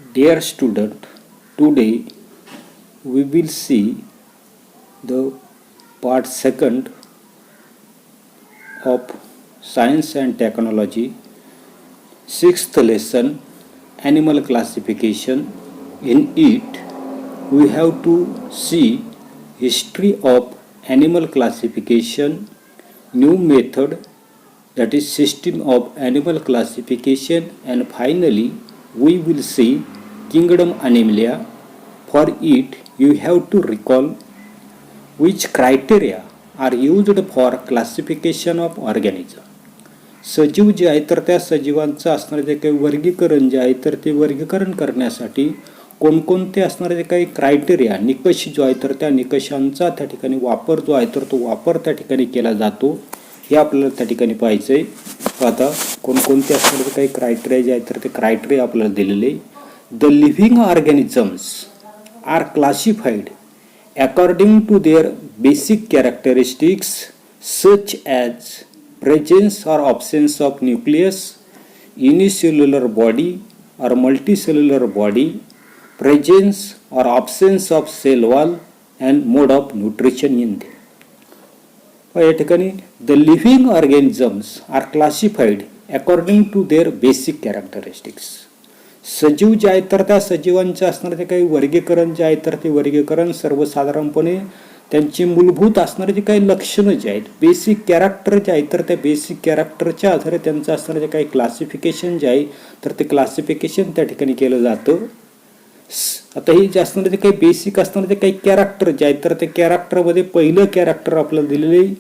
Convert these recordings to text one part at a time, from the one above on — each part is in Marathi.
Dear student, today we will see the part second of Science and Technology, sixth lesson, Animal Classification. In it, we have to see history of animal classification, new method, that is system of animal classification, and finally we will see kingdom Animalia. For it you have to recall which criteria are used for classification of organism. सजीव जे आहे तर त्या सजीवांचं असणारे जे काही वर्गीकरण जे आहे तर ते वर्गीकरण करण्यासाठी कोणकोणते असणारे जे काही क्रायटेरिया निकष जो आहे तर त्या निकषांचा त्या ठिकाणी वापर जो आहे तर तो वापर त्या ठिकाणी केला जातो हे आपल्याला त्या ठिकाणी पाहायचं आहे. आता कोणकोणते असणारे काही क्रायटेरिया जे आहेत तर ते क्रायटेरिया आपल्याला दिलेले. The living organisms are classified according to their basic characteristics such as presence or absence of nucleus, unicellular body or multicellular body, presence or absence of cell wall and mode of nutrition in them. या ठिकाणी the living organisms are classified according to their basic characteristics. सजीव जे आहेत तर त्या सजीवांचे असणारे जे काही वर्गीकरण जे आहे तर ते वर्गीकरण सर्वसाधारणपणे त्यांची मूलभूत असणारे जे काही लक्षणं जे आहेत बेसिक कॅरेक्टर जे आहेत तर त्या बेसिक कॅरेक्टरच्या आधारे त्यांचं असणारे जे काही क्लासिफिकेशन जे आहे तर ते क्लासिफिकेशन त्या ठिकाणी केलं जातं. आता हे जे असणारे जे काही बेसिक असणारे जे काही कॅरेक्टर जे आहेत तर ते कॅरेक्टरमध्ये पहिलं कॅरेक्टर आपल्याला दिलेलं आहे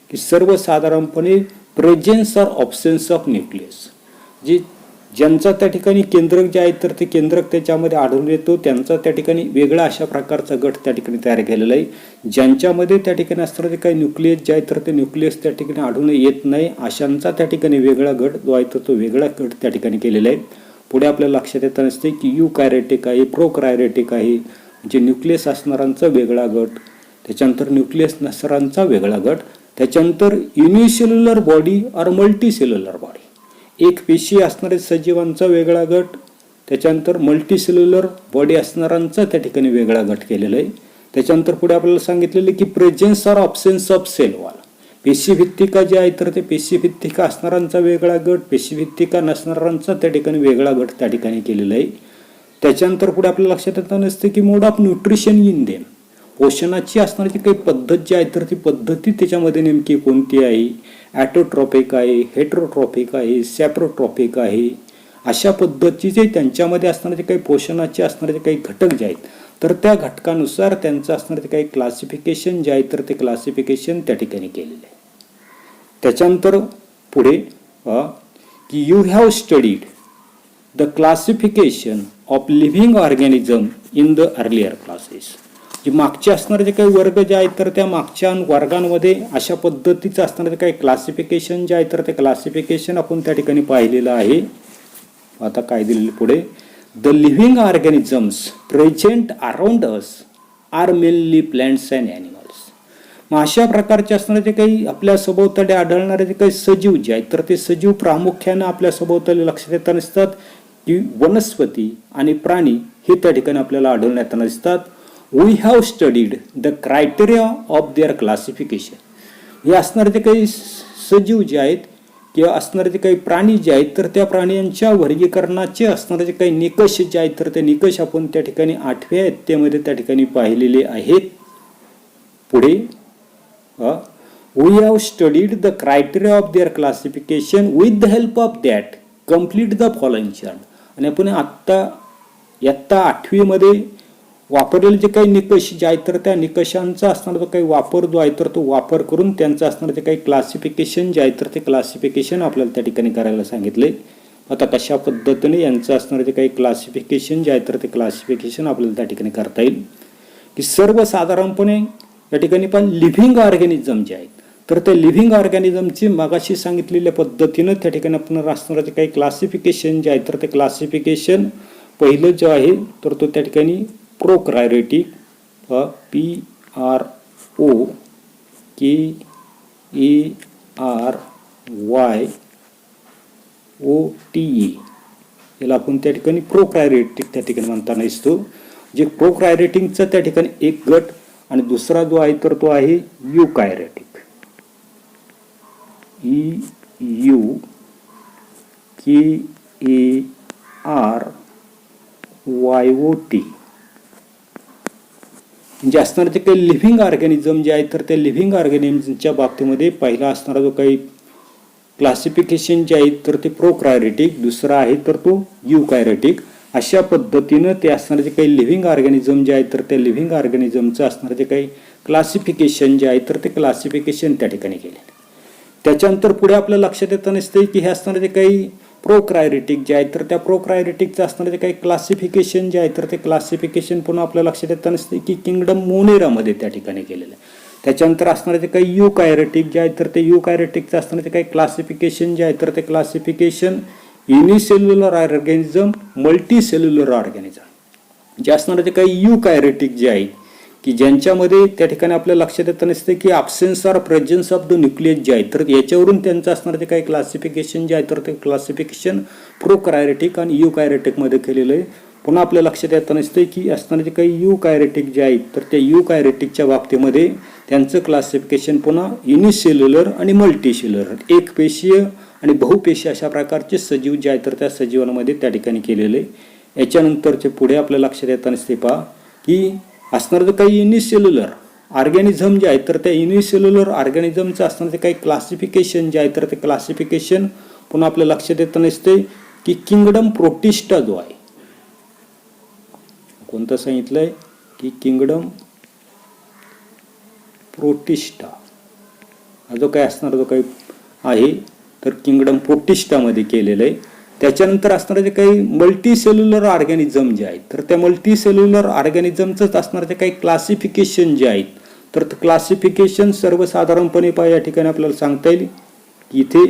की सर्वसाधारणपणे presence or absence of nucleus. जी ज्यांचा त्या ठिकाणी केंद्रक जे आहे तर ते केंद्रक त्याच्यामध्ये आढळून येतो त्यांचा त्या ठिकाणी वेगळा अशा प्रकारचा गट त्या ठिकाणी तयार केलेला आहे. ज्यांच्यामध्ये त्या ठिकाणी असणारे जे काही न्यूक्लियस जे आहे तर ते न्यूक्लियस त्या ठिकाणी आढळून येत नाही अशांचा त्या ठिकाणी वेगळा गट जो आहे तर तो वेगळा गट त्या ठिकाणी केलेला आहे. पुढे आपल्याला लक्षात येत नसते की युकॅरियोटिक आहे, प्रोकॅरियोटिक आहे, म्हणजे न्यूक्लियस असणारांचा वेगळा गट, त्याच्यानंतर न्यूक्लियस नसणारांचा वेगळा गट, त्याच्यानंतर युनिसेल्युलर बॉडी और मल्टीसेल्युलर बॉडी, एक पेशी असणारे सजीवांचा वेगळा गट, त्याच्यानंतर मल्टीसेल्युलर बॉडी असणारांचा त्या ठिकाणी वेगळा गट केलेला आहे. त्याच्यानंतर पुढे आपल्याला सांगितलेलं की presence or absence of cell wall, पेशीभित्तिका जे आहे तर ते पेशीभित्तिका असणारांचा वेगळा गट, पेशीभित्तिका नसणारांचा त्या ठिकाणी वेगळा गट त्या ठिकाणी केलेला आहे. त्याच्यानंतर पुढे आपल्याला लक्षात येत नसते की मोड ऑफ न्यूट्रिशन इन देम, पोषणाची असणारी काही पद्धत जी आहे तर ती पद्धती त्याच्यामध्ये नेमकी कोणती आहे, ॲटोट्रॉपिक आहे, हेट्रोट्रॉपिक आहे, सॅप्रोट्रॉपिक आहे, अशा पद्धतीचे त्यांच्यामध्ये असणारे काही पोषणाचे असणारे काही घटक जे आहेत तर त्या घटकानुसार त्यांचं असणारे काही क्लासिफिकेशन जे आहे तर ते क्लासिफिकेशन त्या ठिकाणी केलेलं आहे. त्याच्यानंतर पुढे की you have studied the classification of living organism in the earlier classes. जे मागचे असणारे जे काही वर्ग जे आहेत तर त्या मागच्या वर्गांमध्ये अशा पद्धतीचं असणारे काही क्लासिफिकेशन जे आहे तर ते क्लासिफिकेशन आपण त्या ठिकाणी पाहिलेलं आहे. आता काय दिलेलं पुढे, the living organisms present around us are mainly plants and animals. मग अशा प्रकारचे असणारे जे काही आपल्या सभोवताली आढळणारे जे काही सजीव जे आहेत तर ते सजीव प्रामुख्यानं आपल्या सभोवताली लक्षात येताना दिसतात की वनस्पती आणि प्राणी हे त्या ठिकाणी आपल्याला आढळून येताना दिसतात. We have studied the criteria of their classification. हे असणारे ते काही सजीव जे आहेत किंवा असणारे ते काही प्राणी जे आहेत तर त्या प्राण्यांच्या वर्गीकरणाचे असणारे जे काही निकष जे आहेत तर ते निकष आपण त्या ठिकाणी 8व्या अध्यायामध्ये त्या ठिकाणी पाहिलेले आहेत. पुढे we have studied the criteria of their classification with the help of that complete the following chart. आणि आपण आत्ता इयत्ता 8वी मध्ये वापरलेले जे काही निकष जे आहेत तर त्या निकषांचा असणारा जो काही वापर जो आहे तर तो वापर करून त्यांचं असणारं जे काही क्लासिफिकेशन जे आहे तर ते क्लासिफिकेशन आपल्याला त्या ठिकाणी करायला सांगितले. आता कशा पद्धतीने यांचं असणारं जे काही क्लासिफिकेशन जे आहे तर ते क्लासिफिकेशन आपल्याला त्या ठिकाणी करता येईल की सर्वसाधारणपणे या ठिकाणी पण लिव्हिंग ऑर्गॅनिझम जे आहेत तर त्या लिव्हिंग ऑर्गॅनिझमची मगाशी सांगितलेल्या पद्धतीनं त्या ठिकाणी आपण असणारं जे काही क्लासिफिकेशन जे आहे तर ते क्लासिफिकेशन पहिलं जे आहे तर तो त्या ठिकाणी प्रोकॅरियोटिक, PROKARYOTE याला आपण त्या ठिकाणी प्रोकायरियोटिक त्या ठिकाणी म्हणताना दिसतो. जे प्रोकायरियोटिकचा त्या ठिकाणी एक गट आणि दुसरा जो आहे तर तो आहे युकायरियोटिक. EUKARYOT म्हणजे असणारे जे काही लिव्हिंग ऑर्गॅनिझम जे आहे तर त्या लिव्हिंग ऑर्गॅनिझमच्या बाबतीमध्ये पहिला असणारा जो काही क्लासिफिकेशन जे आहे तर ते प्रोकायरियोटिक, दुसरा आहे तर तो युकायरियोटिक. अशा पद्धतीनं ते असणारे जे काही लिव्हिंग ऑर्गॅनिझम जे आहे तर त्या लिव्हिंग ऑर्गॅनिझमचं असणारे जे काही क्लासिफिकेशन जे आहे तर ते क्लासिफिकेशन त्या ठिकाणी केले. त्याच्यानंतर पुढे आपल्या लक्षात येतं नसते की हे असणारे जे काही प्रोकायरियोटिक जे आहे तर त्या प्रोकायरियोटिकचं असणारे जे काही क्लासिफिकेशन जे आहे तर ते क्लासिफिकेशन पुन्हा आपल्या लक्षात येतं नसते की किंगडम मोनेरामध्ये त्या ठिकाणी केलेलं आहे. त्याच्यानंतर असणारे जे काही युकायरियोटिक जे आहे तर ते युकायरियोटिकचं असणारे जे काही क्लासिफिकेशन जे आहे तर ते classification unicellular organism, multicellular organism. जे असणारे जे काही युकायरियोटिक जे आहे की ज्यांच्यामध्ये त्या ठिकाणी आपल्या लक्षात येतं नसते की absence or presence of the nucleus जे आहे तर याच्यावरून त्यांचं असणारं जे काही क्लासिफिकेशन जे आहे तर ते क्लासिफिकेशन प्रोकायरियोटिक आणि युकायरियोटिकमध्ये केलेलं आहे. पुन्हा आपल्या लक्षात येतं नसते की असणारे जे काही युकायरियोटिक जे आहेत तर त्या युकायरियोटिकच्या बाबतीमध्ये त्यांचं क्लासिफिकेशन पुन्हा युनिसेल्युलर आणि मल्टीसेल्युलर, एकपेशीय आणि बहुपेशीय अशा प्रकारचे सजीव जे आहेत तर त्या सजीवांमध्ये त्या ठिकाणी केलेले. याच्यानंतरचे पुढे आपल्या लक्षात येतं नसते पहा की असणारं जे काही युनिसेल्युलर ऑर्गॅनिझम जे आहे तर त्या युनिसेल्युलर ऑर्गॅनिझमचं असणारं जे काही क्लासिफिकेशन जे आहे तर ते क्लासिफिकेशन पुन्हा आपल्या लक्षात येतं नसते की किंगडम प्रोटिस्टा जो आहे, कोणतं सांगितलंय की किंगडम प्रोटिस्टा हा जो काही असणारा जो काही आहे तर किंगडम प्रोटिस्टामध्ये केलेलं आहे. त्याच्यानंतर असणारे जे काही मल्टीसेल्युलर ऑर्गॅनिझम जे आहेत तर त्या मल्टीसेल्युलर ऑर्गॅनिझमचंच असणारे जे काही क्लासिफिकेशन जे आहेत तर क्लासिफिकेशन सर्वसाधारणपणे या ठिकाणी आपल्याला सांगता येईल की इथे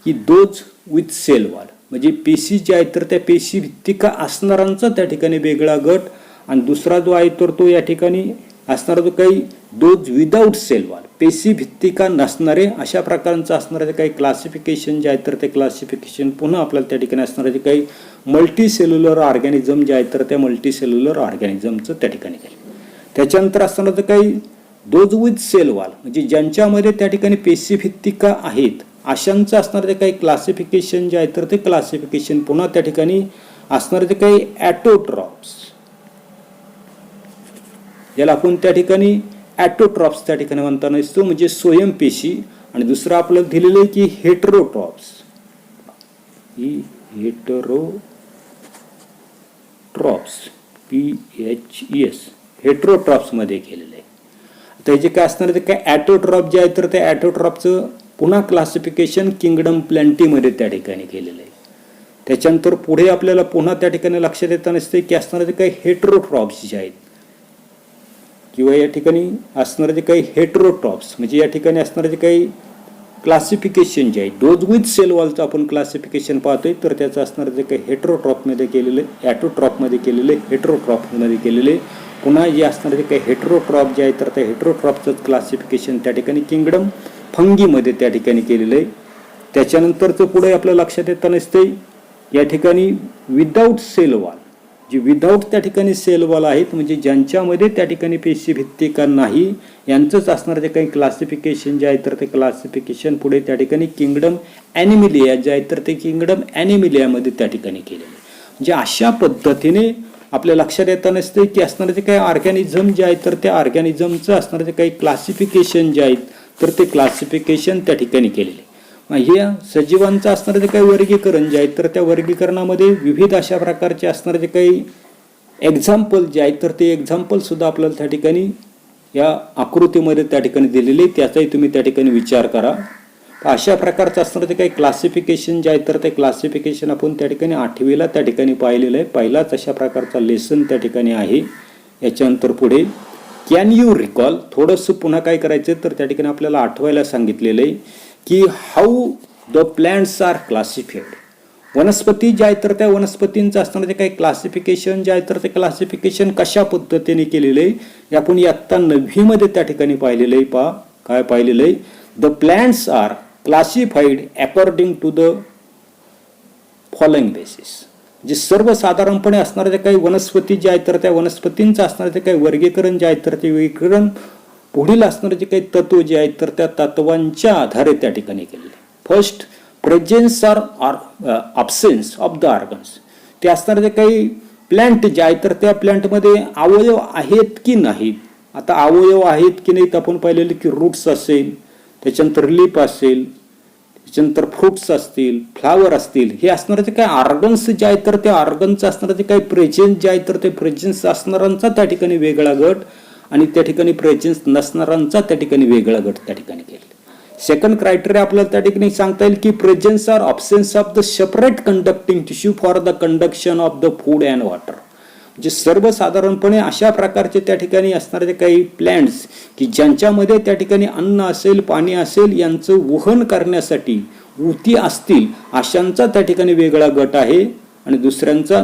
की दोज विथ सेल वॉल म्हणजे पेशी जे आहेत तर त्या पेशी भित्तिका असणाऱ्यांचा त्या ठिकाणी वेगळा गट आणि दुसरा जो आहे तर तो या ठिकाणी असणारा जो काही दोज विदाऊट सेल वॉल पेशी भित्तिका नसणारे अशा प्रकारचं असणारे जे काही क्लासिफिकेशन जे आहे तर ते क्लासिफिकेशन पुन्हा आपल्याला त्या ठिकाणी असणारे जे काही मल्टीसेल्युलर ऑर्गॅनिझम जे आहे तर त्या मल्टीसेल्युलर ऑर्गॅनिझमचं त्या ठिकाणी केलं. त्याच्यानंतर असणारं जे काही दोज विथ सेल वॉल म्हणजे ज्यांच्यामध्ये त्या ठिकाणी पेशी भित्तिका आहेत अशांचं असणारं जे काही क्लासिफिकेशन जे आहे तर ते क्लासिफिकेशन पुन्हा त्या ठिकाणी असणारे जे काही ॲटोट्रॉप्स ज्याला आपण त्या ठिकाणी ॲटोट्रॉप्स त्या ठिकाणी म्हणताना दिसतो म्हणजे स्वयंपेशी. आणि दुसरं आपलं दिलेलं आहे की हेटरोट्रॉप्स, ही हेटरोट्रॉप्स PHES हेटरोट्रॉप्समध्ये केलेलं आहे. आता जे काय असणार ते काय ॲटोट्रॉप जे आहे तर त्या ॲटोट्रॉपचं पुन्हा क्लासिफिकेशन किंगडम प्लॅन्टीमध्ये त्या ठिकाणी केलेलं आहे. त्याच्यानंतर पुढे आपल्याला पुन्हा त्या ठिकाणी लक्षात येतं नसते की असणारे जे काही हेटरोट्रॉप्स जे आहेत किंवा या ठिकाणी असणारे जे काही हेटरोट्रॉप्स म्हणजे या ठिकाणी असणारे जे काही क्लासिफिकेशन जे आहे डोज विथ सेल वॉलचं आपण क्लासिफिकेशन पाहतोय तर त्याचं असणारे जे काही हेटरोट्रॉपमध्ये केलेले, ॲटोट्रॉपमध्ये केलेले, हेटरोट्रॉपमध्ये केलेले. पुन्हा जे असणारे जे काही हेटरोट्रॉप जे आहे तर त्या हेटरोट्रॉपचं क्लासिफिकेशन त्या ठिकाणी किंगडम फंगीमध्ये त्या ठिकाणी केलेलं आहे. त्याच्यानंतरचं पुढे आपल्या लक्षात येतं नसते या ठिकाणी विदाऊट सेल वॉल जे विदाऊट त्या ठिकाणी सेल वॉल आहेत म्हणजे ज्यांच्यामध्ये त्या ठिकाणी पेशी भित्तिका नाही यांचंच असणारं जे काही क्लासिफिकेशन जे आहे तर ते क्लासिफिकेशन पुढे त्या ठिकाणी किंगडम ॲनिमिलिया जे आहे तर ते किंगडम ॲनिमिलियामध्ये त्या ठिकाणी केलेलं आहे. म्हणजे अशा पद्धतीने आपल्या लक्षात येतं नसते की असणारे जे काही ऑर्गॅनिझम जे आहेत तर त्या ऑर्गॅनिझमचं असणारं जे काही क्लासिफिकेशन जे आहेत तर ते क्लासिफिकेशन त्या ठिकाणी केलेले. हे सजीवांचं असणारं जे काही वर्गीकरण जे आहे तर त्या वर्गीकरणामध्ये विविध अशा प्रकारचे असणारे जे काही एक्झाम्पल जे आहेत तर ते एक्झाम्पल सुद्धा आपल्याला त्या ठिकाणी या आकृतीमध्ये त्या ठिकाणी दिलेले त्याचाही तुम्ही त्या ठिकाणी विचार करा. अशा प्रकारचं असणारं जे काही क्लासिफिकेशन जे आहे तर ते क्लासिफिकेशन आपण त्या ठिकाणी 8वीला त्या ठिकाणी पाहिलेलं आहे. पहिलाच अशा प्रकारचा लेसन त्या ठिकाणी आहे. याच्यानंतर पुढे कॅन यू रिकॉल थोडंसं पुन्हा काय करायचं तर त्या ठिकाणी आपल्याला आठवायला सांगितलेलं आहे की how the plants are classified. वनस्पती जे आहे तर त्या वनस्पतींचं असणारं जे काही क्लासिफिकेशन जे आहे तर ते क्लासिफिकेशन कशा पद्धतीने केलेलं आहे आपण इयत्ता 9वीमध्ये त्या ठिकाणी पाहिलेलं आहे. पहा काय पाहिलेलं आहे the plants are classified according to the following basis. जे सर्वसाधारणपणे असणारे काही वनस्पती जे आहेत तर त्या वनस्पतींचं असणारे काही वर्गीकरण जे आहे तर ते वर्गीकरण पुढील असणारे जे काही तत्व जे आहेत तर त्या तत्वांच्या आधारे त्या ठिकाणी केलेले. First, presence or absence of the organs. ते असणारे काही प्लांट जे आहेत तर त्या प्लांटमध्ये अवयव आहेत की नाहीत. आता अवयव आहेत की नाहीत आपण पाहिलेले की रूट्स असेल, त्याच्यानंतर लीप असेल, त्याच्यानंतर फ्रुट्स असतील, फ्लावर असतील, हे असणारे काही ऑर्गन्स जे आहेत तर त्या ऑर्गनचं असणारे काही प्रेझेन्स जे आहेत तर ते प्रेझेन्स असणाऱ्यांचा त्या ठिकाणी वेगळा गट आणि त्या ठिकाणी प्रेझेन्स नसणाऱ्यांचा त्या ठिकाणी वेगळा गट त्या ठिकाणी केला. सेकंड क्रायटेरिया आपल्याला त्या ठिकाणी सांगता येईल की presence or absence of the separate conducting tissue for the conduction of the food and water. जे सर्वसाधारणपणे अशा प्रकारचे त्या ठिकाणी असणारे काही प्लांट्स की ज्यांच्यामध्ये त्या ठिकाणी अन्न असेल, पाणी असेल, यांचं वहन करण्यासाठी ऊती असतील, अशांचा त्या ठिकाणी वेगळा गट आहे आणि दुसऱ्यांचा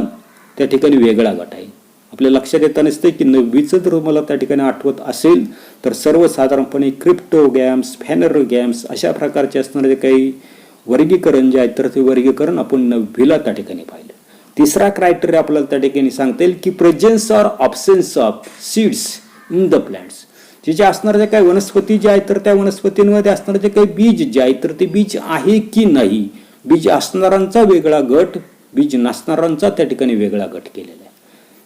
त्या ठिकाणी वेगळा गट आहे. आपल्या लक्षात येता नसते की 9वीचं जर मला त्या ठिकाणी आठवत असेल तर सर्वसाधारणपणे क्रिप्टोगॅम्स, फॅनरोगॅम्स अशा प्रकारचे असणारे काही वर्गीकरण जे आहे तर ते वर्गीकरण आपण 9वीला त्या ठिकाणी पाहिलं. तिसरा क्रायटेरिया आपल्याला त्या ठिकाणी सांगता येईल की presence or absence of seeds in the plants. जे असणारे काही वनस्पती जे आहेत तर त्या वनस्पतींमध्ये असणारे जे काही बीज जे आहेत तर ते बीज आहे की नाही. बीज असणाऱ्यांचा वेगळा गट, बीज नसणाऱ्यांचा त्या ठिकाणी वेगळा गट केलेला आहे.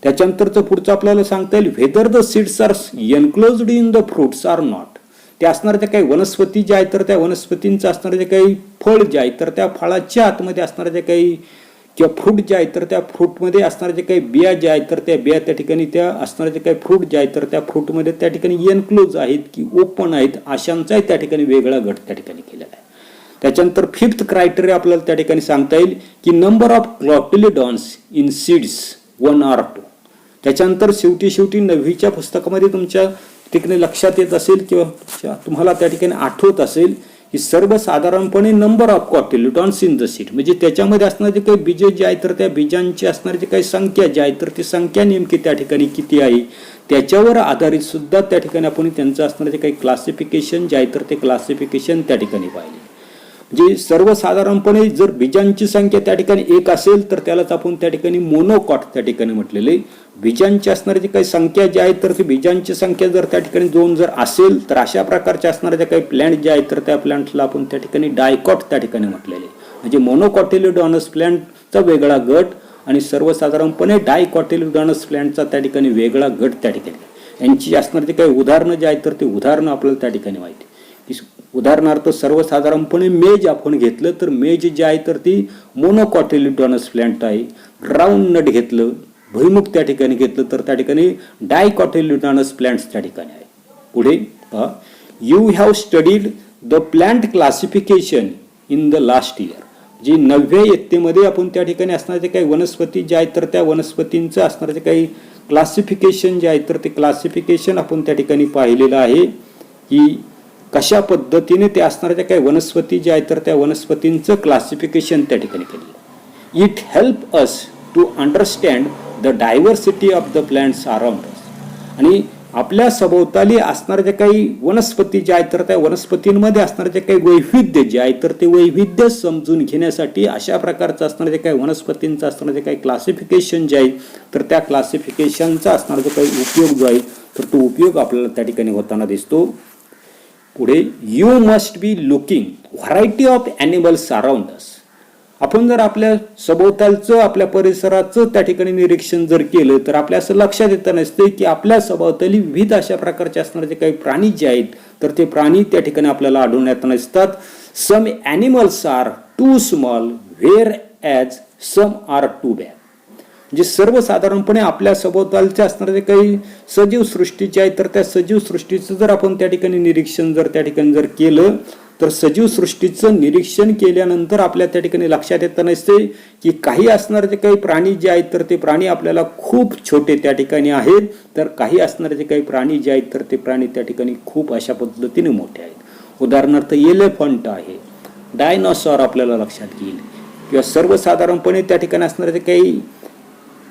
त्याच्यानंतरचं पुढचं आपल्याला सांगता येईल whether the seeds are enclosed in the fruits or not. ते असणारे जे काही वनस्पती जे आहेत तर त्या वनस्पतींचं असणारे जे काही फळ जे आहेत तर त्या फळाच्या आतमध्ये असणारे जे काही किंवा फ्रूट जे आहेत तर त्या फ्रूटमध्ये असणारे जे काही बिया जे आहेत तर त्या बिया त्या ठिकाणी त्या असणारे जे काही फ्रूट जे आहेत तर त्या फ्रूटमध्ये त्या ठिकाणी एनक्लोज आहेत की ओपन आहेत अशांचाही त्या ठिकाणी वेगळा गट त्या ठिकाणी केलेला आहे. त्याच्यानंतर फिफ्थ क्रायटेरिया आपल्याला त्या ठिकाणी सांगता येईल की number of cotyledons in seeds 1 or 2. त्याच्यानंतर शेवटी 9वीच्या पुस्तकामध्ये तुमच्या ठिकाणी लक्षात येत असेल किंवा तुम्हाला त्या ठिकाणी आठवत असेल की सर्वसाधारणपणे number of cotyledons in the seed म्हणजे त्याच्यामध्ये असणारे काही बीज जे आहेत तर त्या बीजांची असणारी जी काही संख्या जी आहे तर ती संख्या नेमकी त्या ठिकाणी किती आहे त्याच्यावर आधारित सुद्धा त्या ठिकाणी आपण त्यांचं असणारे जे काही क्लासिफिकेशन जे आहे तर ते क्लासिफिकेशन त्या ठिकाणी पाहिले. म्हणजे सर्वसाधारणपणे जर बीजांची संख्या त्या ठिकाणी 1 असेल तर त्यालाच आपण त्या ठिकाणी मोनोकॉट त्या ठिकाणी म्हटलेले. बीजांची असणारी जी काही संख्या जी आहे तर ती बीजांची संख्या जर त्या ठिकाणी 2 जर असेल तर अशा प्रकारच्या असणाऱ्या ज्या काही प्लांट जे आहेत तर त्या प्लांटला आपण त्या ठिकाणी डायकॉट त्या ठिकाणी म्हटलेले. म्हणजे मोनोकॉटिलिडॉनस प्लांटचा वेगळा गट आणि सर्वसाधारणपणे डायकॉटिलिडॉनस प्लांटचा त्या ठिकाणी वेगळा गट त्या ठिकाणी. यांची असणारी काही उदाहरणं जे आहेत तर ते उदाहरणं आपल्याला त्या ठिकाणी माहिती. उदाहरणार्थ सर्वसाधारणपणे मेज आपण घेतलं तर मेज जे आहे तर ती मोनोकॉटिलिडॉनस प्लांट आहे. ग्राउंड नट घेतलं, भुईमुग त्या ठिकाणी घेतलं तर त्या ठिकाणी डायकॉटिलिडॉनस प्लांट्स त्या ठिकाणी आहे. पुढे you have studied the plant classification in the last year. जी 9व्या इयत्तेमध्ये आपण त्या ठिकाणी असणारे काही वनस्पती जे आहेत तर त्या वनस्पतींचं असणारे काही क्लासिफिकेशन जे आहे तर ते क्लासिफिकेशन आपण त्या ठिकाणी पाहिलेलं आहे की कशा पद्धतीने ते असणाऱ्या काही वनस्पती जे आहेत तर त्या वनस्पतींचं क्लासिफिकेशन त्या ठिकाणी केलं. It help us to understand the diversity of the plants around us. आणि आपल्या सभोवताली असणारे जे काही वनस्पती जे आहेत तर त्या वनस्पतींमध्ये असणारे जे काही वैविध्य जे आहे तर ते वैविध्य समजून घेण्यासाठी अशा प्रकारचं असणारे जे काही वनस्पतींचं असणारं जे काही क्लासिफिकेशन जे आहे तर त्या क्लासिफिकेशनचा असणारा जो काही उपयोग जो आहे तर तो उपयोग आपल्याला त्या ठिकाणी होताना दिसतो. पुढे you must be looking variety of animals around us. आपण जर आपल्या सभोवतालचं आपल्या परिसराचं त्या ठिकाणी निरीक्षण जर केलं तर आपल्या असं लक्षात येतं नसते की आपल्या सभोवताली विविध अशा प्रकारचे असणारे जे काही प्राणी जे आहेत तर ते प्राणी त्या ठिकाणी आपल्याला आढळून येत नसतात. Some animals are too small whereas some are too big. म्हणजे सर्वसाधारणपणे आपल्या सभोवतालच्या असणारे काही सजीव सृष्टी जी आहे तर त्या सजीव सृष्टीचं जर आपण त्या ठिकाणी निरीक्षण जर त्या ठिकाणी जर केलं तर सजीव सृष्टीचं निरीक्षण केल्यानंतर आपल्या त्या ठिकाणी लक्षात येतं नसते की काही असणारे जे काही प्राणी जे आहेत तर ते प्राणी आपल्याला खूप छोटे त्या ठिकाणी आहेत तर काही असणारे जे काही प्राणी जे आहेत तर ते प्राणी त्या ठिकाणी खूप अशा पद्धतीने मोठे आहेत. उदाहरणार्थ एलिफंट आहे, डायनॉसॉर आपल्याला लक्षात येईल किंवा सर्वसाधारणपणे त्या ठिकाणी असणारे जे काही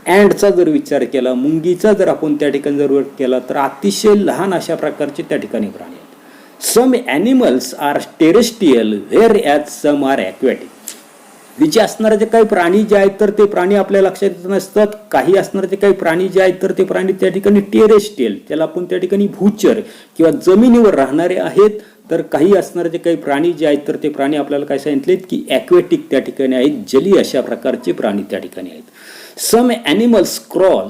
अँडचा जर विचार केला, मुंगीचा जर आपण त्या ठिकाणी जर केला तर अतिशय लहान अशा प्रकारचे त्या ठिकाणी प्राणी आहेत. Some animals are terrestrial whereas some are aquatic. विचे असणारे जे काही प्राणी जे आहेत तर ते प्राणी आपल्या लक्षात येत नसतात. काही असणारे जे काही प्राणी जे आहेत तर ते प्राणी त्या ठिकाणी टेरेस्ट्रियल, त्याला आपण त्या ठिकाणी भूचर किंवा जमिनीवर राहणारे आहेत. तर काही असणारे जे काही प्राणी जे आहेत तर ते प्राणी आपल्याला काय सांगितलेत की ॲक्वेटिक त्या ठिकाणी आहेत, जलीय अशा प्रकारचे प्राणी त्या ठिकाणी आहेत. Some animals crawl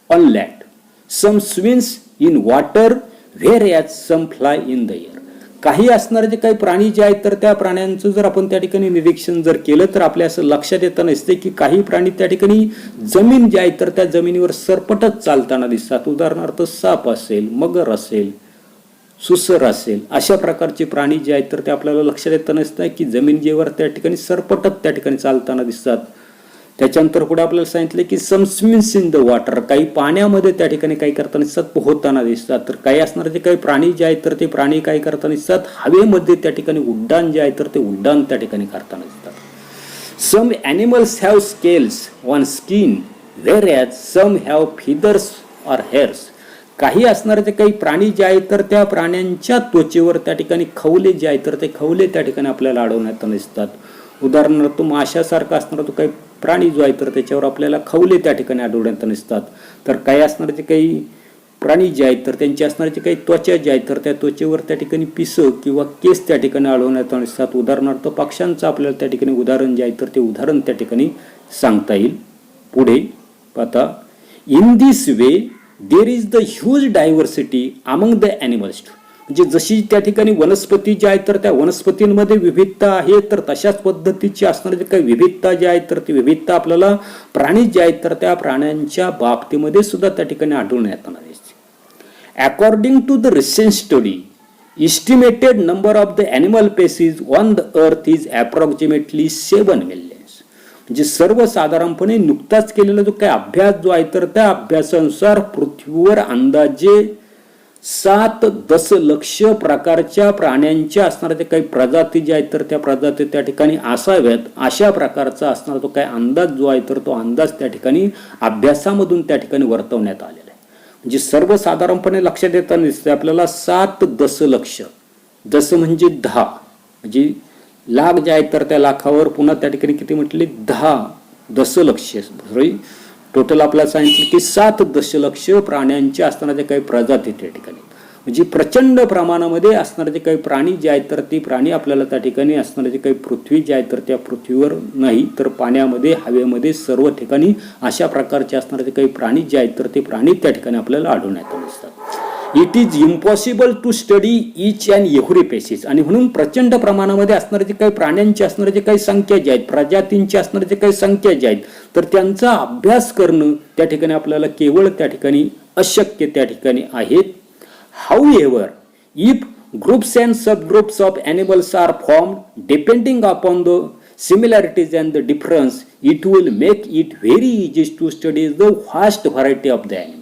on land, some swims in water, whereas some fly in the air. काही असणारे जे काही प्राणी जे आहेत तर त्या प्राण्यांचं जर आपण त्या ठिकाणी निरीक्षण जर केलं तर आपल्या असं लक्षात येतं नसते की काही प्राणी त्या ठिकाणी जमीन जे आहे तर त्या जमिनीवर सरपटच चालताना दिसतात. उदाहरणार्थ साप असेल, मगर असेल, सुसर असेल, अशा प्रकारचे प्राणी जे आहेत तर ते आपल्याला लक्षात येतं नसतं की जमिनीवर त्या ठिकाणी सरपटत त्या ठिकाणी चालताना दिसतात. त्याच्यानंतर पुढे आपल्याला सांगितलं की सम स्विम्स इन द वॉटर, काही पाण्यामध्ये त्या ठिकाणी काही करताना दिसतात, पोहताना दिसतात. तर काही असणारे जे काही प्राणी जे आहेत तर ते प्राणी काय करताना दिसतात, हवेमध्ये त्या ठिकाणी उड्डाण जे आहे तर ते उड्डाण त्या ठिकाणी करताना दिसतात. Some animals have scales on skin, whereas some have feathers or hairs. काही असणारे जे काही प्राणी जे आहेत तर त्या प्राण्यांच्या त्वचेवर त्या ठिकाणी खवले जे आहेत तर ते खवले त्या ठिकाणी आपल्याला आढळण्यात दिसतात. उदाहरणार्थ माशासारखा असणारा तो काही प्राणी जो आहे तर त्याच्यावर आपल्याला खवले त्या ठिकाणी आढळण्यात नसतात. तर काही असणारे जे काही प्राणी जे आहेत तर त्यांची असणारे जे काही त्वचा जे आहेत तर त्या त्वचेवर त्या ठिकाणी पिस किंवा केस त्या ठिकाणी आढळण्यात नसतात. उदाहरणार्थ पक्ष्यांचं आपल्याला त्या ठिकाणी उदाहरण जे आहे तर ते उदाहरण त्या ठिकाणी सांगता येईल. पुढे पाहता, in this way there is the huge diversity among the animals. म्हणजे जशी त्या ठिकाणी वनस्पती ज्या आहेत तर त्या वनस्पतींमध्ये विविधता आहे तर तशाच पद्धतीची असणारी जे काही विविधता जी आहे तर ती विविधता आपल्याला प्राणी जे आहेत तर त्या प्राण्यांच्या बाबतीमध्ये सुद्धा त्या ठिकाणी आढळून येताना दिसते. According to the recent study, estimated number of the animal species on the earth is approximately 7 millions. म्हणजे सर्वसाधारणपणे नुकताच केलेला जो काही अभ्यास जो आहे तर त्या अभ्यासानुसार पृथ्वीवर अंदाजे 7 दशलक्ष प्रकारच्या प्राण्यांच्या असणाऱ्या त्या काही प्रजाती ज्या आहेत तर त्या प्रजाती त्या ठिकाणी असाव्यात, अशा प्रकारचा असणारा तो काही अंदाज जो आहे तर तो अंदाज त्या ठिकाणी अभ्यासामधून त्या ठिकाणी वर्तवण्यात आलेला आहे. म्हणजे सर्वसाधारणपणे लक्षात येताना दिसते आपल्याला 7 दशलक्ष, दस म्हणजे 10, म्हणजे लाख जे आहेत तर त्या लाखावर पुन्हा त्या ठिकाणी किती म्हटले 10 दशलक्ष, टोटल आपल्याला सांगितलं की 7 दशलक्ष प्राण्यांच्या असणाऱ्या काही प्रजाती त्या ठिकाणी, म्हणजे प्रचंड प्रमाणामध्ये असणारे जे काही प्राणी जे आहेत तर ते प्राणी आपल्याला त्या ठिकाणी असणारे जे काही पृथ्वी जे आहे तर त्या पृथ्वीवर नाही तर पाण्यामध्ये, हवेमध्ये सर्व ठिकाणी अशा प्रकारचे असणारे जे काही प्राणी जे आहेत तर ते प्राणी त्या ठिकाणी आपल्याला आढळण्यात दिसतात. It is impossible to study each and every species. आणि म्हणून प्रचंड प्रमाणामध्ये असणारे जे काही प्राण्यांची असणारे जे काही संख्या जे आहेत, प्रजातींची असणारे जे काही संख्या जे आहेत तर त्यांचा अभ्यास करणं त्या ठिकाणी आपल्याला केवळ त्या ठिकाणी अशक्य त्या ठिकाणी आहेत. However, if groups and subgroups of animals are formed depending upon the similarities and the difference, it will make it very easy to study the vast variety of the animal.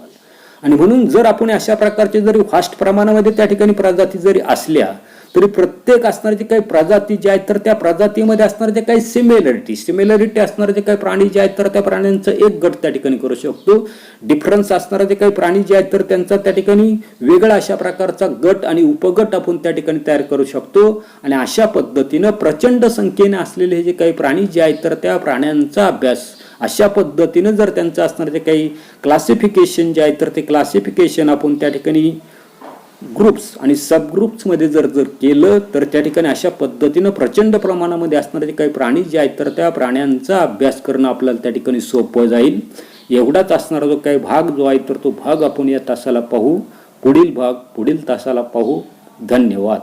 आणि म्हणून जर आपण अशा प्रकारचे जरी व्हास्ट प्रमाणामध्ये त्या ठिकाणी प्रजाती जरी असल्या तरी प्रत्येक असणारे जे काही प्रजाती जे आहेत तर त्या प्रजातीमध्ये असणारे जे काही सिमिलरिटी असणारे जे काही प्राणी जे आहेत तर त्या प्राण्यांचा एक गट त्या ठिकाणी करू शकतो. डिफरन्स असणारे जे काही प्राणी जे आहेत तर त्यांचा त्या ठिकाणी वेगळा अशा प्रकारचा गट आणि उपगट आपण त्या ठिकाणी तयार करू शकतो. आणि अशा पद्धतीनं प्रचंड संख्येने असलेले हे जे काही प्राणी जे आहेत तर त्या प्राण्यांचा अभ्यास अशा पद्धतीनं जर त्यांचं असणारे जे काही क्लासिफिकेशन जे आहे तर ते क्लासिफिकेशन आपण त्या ठिकाणी ग्रुप्स आणि सबग्रुप्समध्ये जर केलं तर त्या ठिकाणी अशा पद्धतीनं प्रचंड प्रमाणामध्ये असणारे जे काही प्राणी जे आहेत तर त्या प्राण्यांचा अभ्यास करणं आपल्याला त्या ठिकाणी सोपं जाईल. एवढाच असणारा जो काही भाग जो आहे तर तो भाग आपण या तासाला पाहू. पुढील भाग पुढील तासाला पाहू. धन्यवाद.